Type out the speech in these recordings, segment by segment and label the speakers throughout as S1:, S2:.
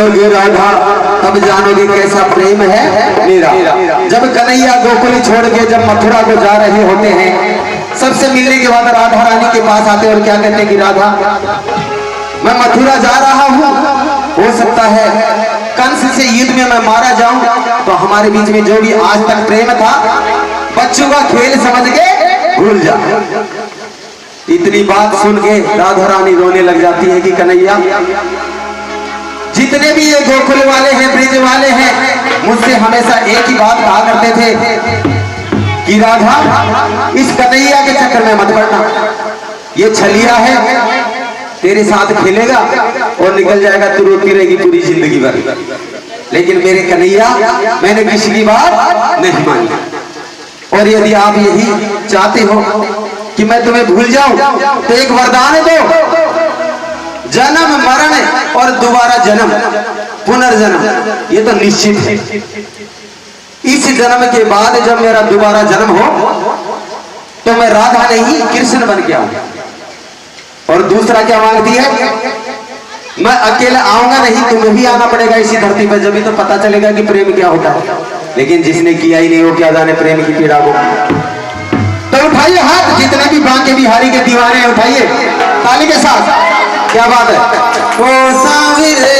S1: मिलोगे राधा तब जानोगे कैसा प्रेम है मेरा। जब कन्हैया गोकुल छोड़ के जब मथुरा को जा रहे होते हैं, सबसे मिलने के बाद राधा रानी के पास आते और क्या कहते हैं कि राधा मैं मथुरा जा रहा हूँ, हो सकता है कंस से युद्ध में मैं मारा जाऊं, तो हमारे बीच में जो भी आज तक प्रेम था बच्चों का खेल समझ के भूल जा। इतनी बात सुन के राधा रानी रोने लग जाती है कि कन्हैया जितने भी ये गोकुल वाले हैं, ब्रिज वाले हैं, मुझसे हमेशा एक ही बात कहा करते थे कि राधा इस कन्हैया के चक्कर में मत पड़ना, ये छलिया है तेरे साथ खेलेगा और निकल जाएगा, तू रोती रहेगी पूरी जिंदगी भर। लेकिन मेरे कन्हैया मैंने किसी की बात नहीं मानी, और यदि आप यही चाहते हो कि मैं तुम्हें भूल जाऊं तो एक वरदान दो, जन्म मरण और दोबारा जन्म पुनर्जन्म ये तो निश्चित है। इस जन्म के बाद जब मेरा दोबारा जन्म हो तो मैं राधा नहीं कृष्ण बन के आऊंगा। और दूसरा क्या मांगती है, मैं अकेला आऊंगा नहीं, तुम्हें भी आना पड़ेगा इसी धरती पर, जब तो पता चलेगा कि प्रेम क्या होता है। लेकिन जिसने किया ही नहीं वो क्या जाने प्रेम की पीड़ा को। तो उठाइए हाथ, जितने भी बांके बिहारी के दीवाने हैं उठाइए ताली के साथ। क्या बात है। ओ साविरे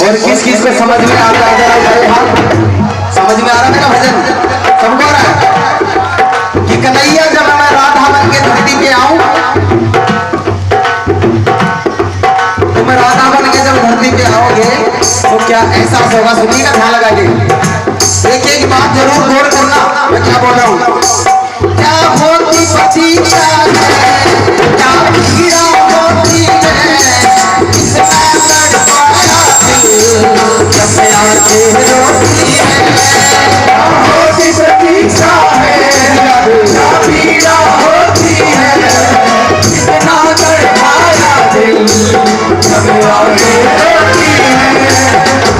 S1: और किस किस को समझ में आता है, समझ में आ रहा है ना भजन सबको आ रहा है कि कन्हैया जब मैं राधा बन के धरती पे आऊं तो मैं राधा बन के जब धरती पे आओगे तो क्या एहसास होगा, सुनिएगा ध्यान लगा के। एक बात जरूर गौर करना मैं क्या बोल रहा हूँ। क्या होती प्रतीक्षा है, क्या पीड़ा होती है, जब आके रोती है, होती प्रतीक्षा है, क्या पीड़ा होती है, इतना तड़पाया दिल, जब आके रोती है,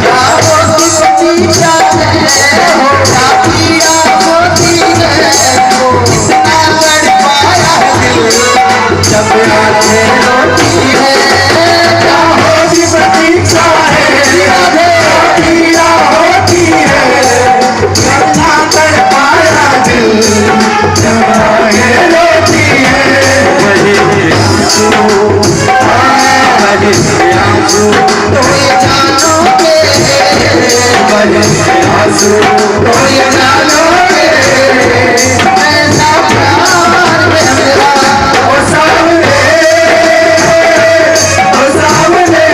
S1: क्या होती प्रतीक्षा है, क्या पीड़ा होती है, इतना तड़पाया दिल, जब आके रोती है, क्या होती प्रतीक्षा है, पीड़ा होती है, कितना तड़पाया दिल, जब आके रोती है, वही आंसू तो ये जानोगे, वही आंसू तो ये जानोगे, ऐसा प्यार मेरा ओ सामने, ओ सामने,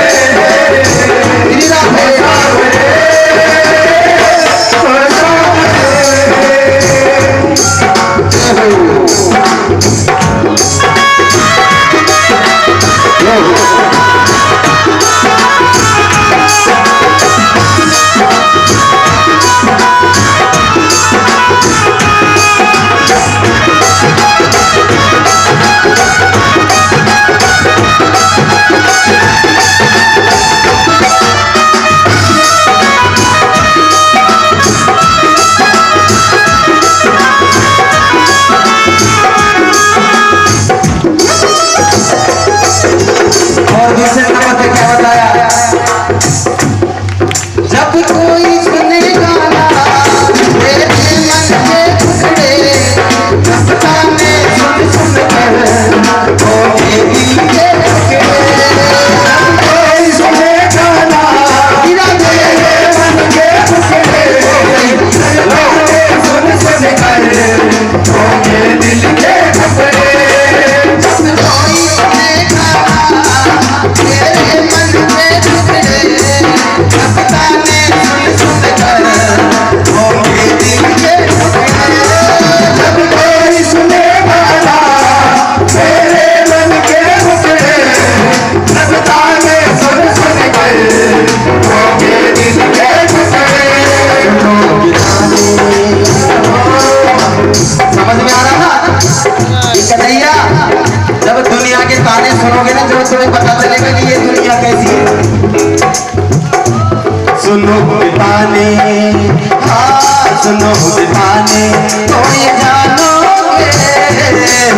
S1: और दूसरे नंबर पे क्या बताया, जब कोई सुने गाना मेरे मन के टुकड़े, रास्ता में सुन सुन कर होके दिल के टुकड़े, कोई सुने गाना मेरे मन के टुकड़े, सुन सुन कर होके दिल के टुकड़े, जब कोई सुने गाना मेरे मन के टुकड़े, रास्ता में सुन सुन कर होके दिल के टुकड़े, जब कोई सुने गाना मेरे मन के टुकड़े, रास्ता में सुन सुन कर होके दिल के टुकड़े। समझ में आ रहा था कि कन्हैया, जब दुनिया के ताने सुनोगे ना, जब तुम्हें पता चलेगा कि ये दुनिया कैसी है। सुनो ताने, हाँ सुनो ताने तो ये जानोगे,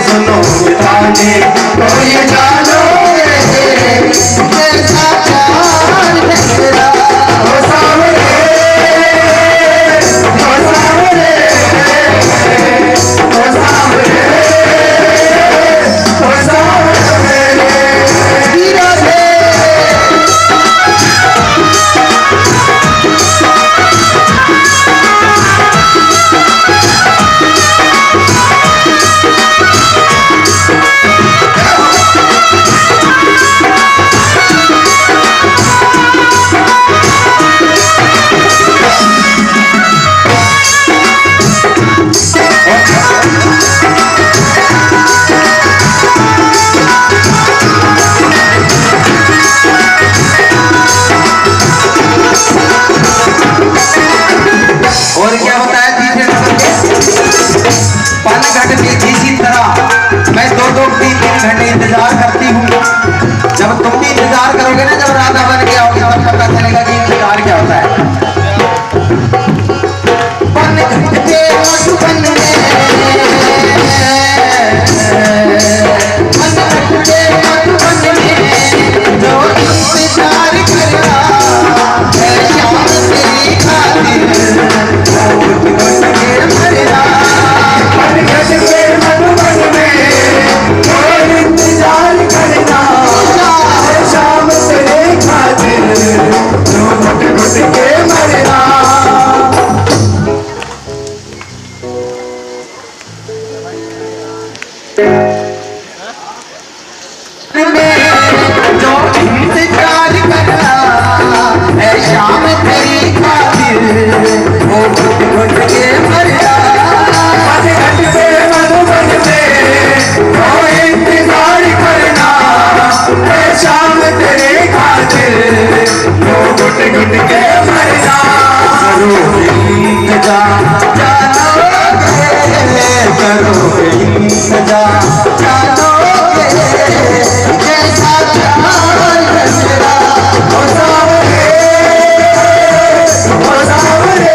S1: सुनो ताने तो ये जानोगे, कैसा प्यार है तेरा ओ सावरे, ओ सावरे, ओ सावरे, ओ सावरे, हीरा रे। और क्या बताया तीसरे नंबर पे, पनघट की इसी तरह मैं 2-2-3-3 घंटे इंतजार करती हूँ। जब तुम भी इंतजार करोगे ना, जब राधा बन के आओगे तब पता चलेगा कि इंतजार क्या होता है। पनघट के मधुबन में, पनघट के मधुबन में जो इंतजार करता है शाम तेरी खातिर, शाम तेरी खातिर वो घुट घुट के मरना, पनघट पे मधुबन में वो इंतजार करना, शाम तेरी खातिर वो घुट घुट के मरना, करो इंतजार जानोगे, करो इंतजार जानोगे, कैसा प्यार है तेरा ओ सावरे, ओ सावरे,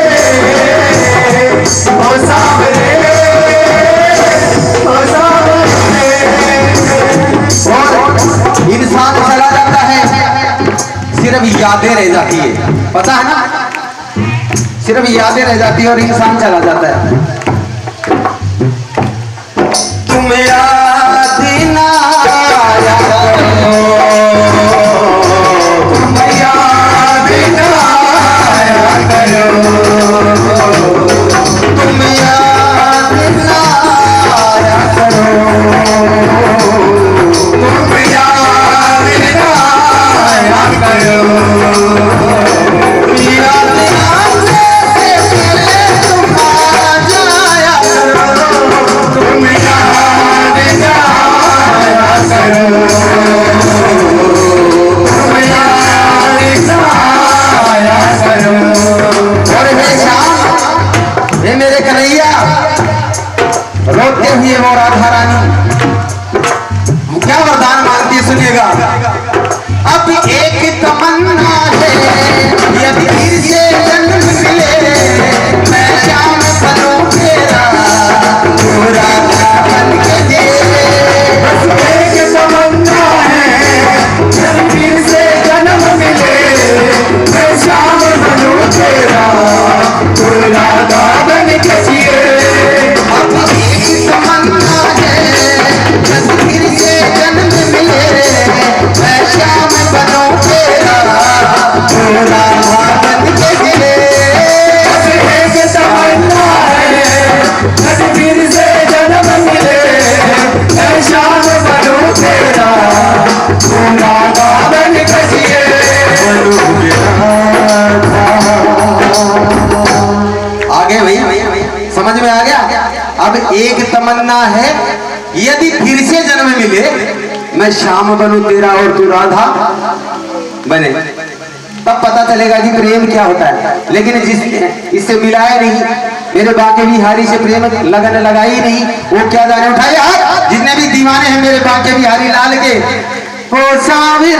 S1: ओ सावरे, ओ सावरे। और इंसान चला जाता है, सिर्फ यादें रह जाती है, पता है ना, सिर्फ यादें रह जाती है और इंसान चला जाता है। तुम याद ना आया करो, तुम याद ना आया करो, तुम याद ना आया करो, तुम याद ना आया करो, याद आने से पहले तुम आ जाया करो, तुम याद ना आया करो, तुम याद ना आया करो। और हे श्याम, हे मेरे कन्हैया, रोते हुए वो राधा रानी क्या वरदान मांगती है, सुनिएगा। अब एक तमन्ना है, यदि फिर से जन्म मिले, मैं श्याम बनूं तेरा, तू राधा बन के दे। बस एक तमन्ना है, एक तमन्ना है, यदि फिर से जन्म मिले मैं श्याम बनूं तेरा और तू राधा बने, तब पता चलेगा कि प्रेम क्या होता है। लेकिन जिसने इससे मिलाया नहीं, मेरे बांके बिहारी से प्रेम लगन लगाई नहीं, वो क्या जाने। उठाइए हाथ जितने भी दीवाने हैं मेरे बांके बिहारी लाल के। ओ सावरे